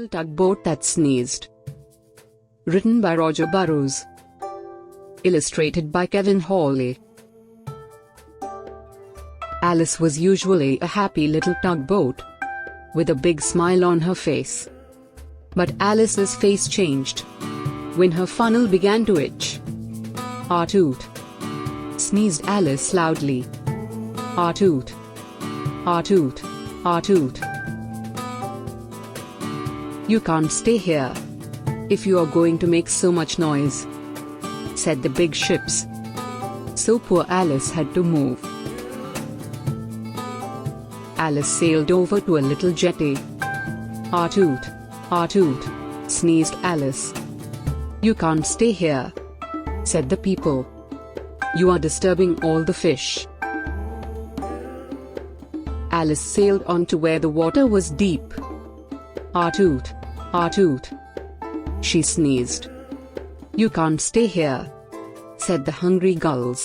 Little Tugboat That Sneezed. Written by Roger Burrows. Illustrated by Kevin Hawley. Alice was usually a happy little tugboat, with a big smile on her face. But Alice's face changed when her funnel began to itch. "Ah-toot!" sneezed Alice loudly. "Ah-toot! Ah-toot! Ah-toot! You can't stay here if you are going to make so much noise," said the big ships. So poor Alice had to move. Alice sailed over to a little jetty. "Ah-toot! Ah-toot!" sneezed Alice. "You can't stay here," said the people. "You are disturbing all the fish." Alice sailed on to where the water was deep. "Ah-toot! Ah-toot!" she sneezed. "You can't stay here," said the hungry gulls.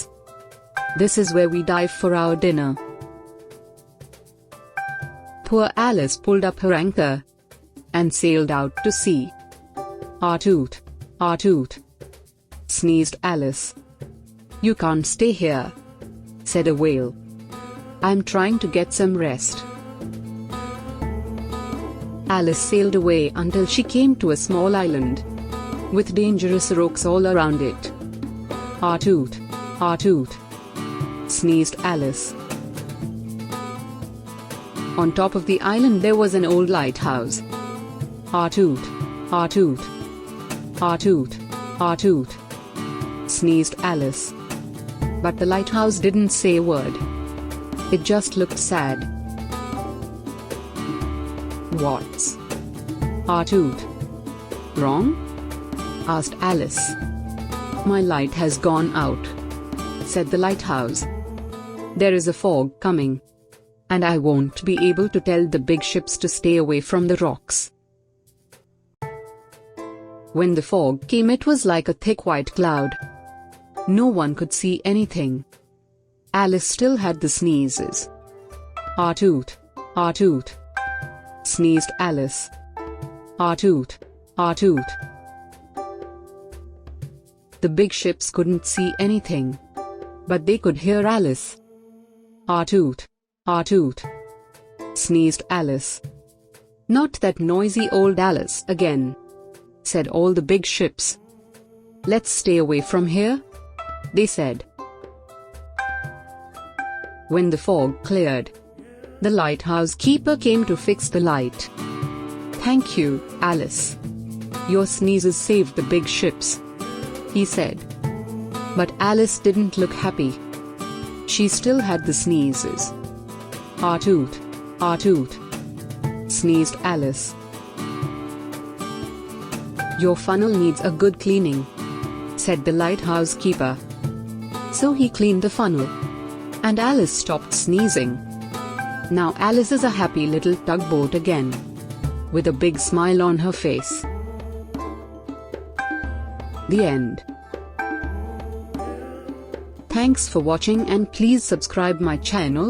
"This is where we dive for our dinner." Poor Alice pulled up her anchor and sailed out to sea. "Ah-toot! Ah-toot!" sneezed Alice. "You can't stay here," said a whale. "I'm trying to get some rest." Alice sailed away until she came to a small island with dangerous rocks all around it. "Ah-toot! Ah-toot!" sneezed Alice. On top of the island there was an old lighthouse. "Ah-toot! Ah-toot! Ah-toot! Ah-toot!" sneezed Alice. But the lighthouse didn't say a word. It just looked sad. "What's ah-toot wrong?" asked Alice. "My light has gone out," said the lighthouse. "There is a fog coming, and I won't be able to tell the big ships to stay away from the rocks." When the fog came, it was like a thick white cloud. No one could see anything. Alice still had the sneezes. "Ah-toot! Ah-toot!" sneezed Alice. "Ah-toot! Ah-toot!" The big ships couldn't see anything, but they could hear Alice. "Ah-toot! Ah-toot!" sneezed Alice. "Not that noisy old Alice again," said all the big ships. "Let's stay away from here," they said. When the fog cleared, the lighthouse keeper came to fix the light. "Thank you, Alice. Your sneezes saved the big ships," he said. But Alice didn't look happy. She still had the sneezes. "Ah-toot! Ah-toot!" sneezed Alice. "Your funnel needs a good cleaning," said the lighthouse keeper. So he cleaned the funnel, and Alice stopped sneezing. Now Alice is a happy little tugboat again, with a big smile on her face. The end. Thanks for watching, and please subscribe my channel.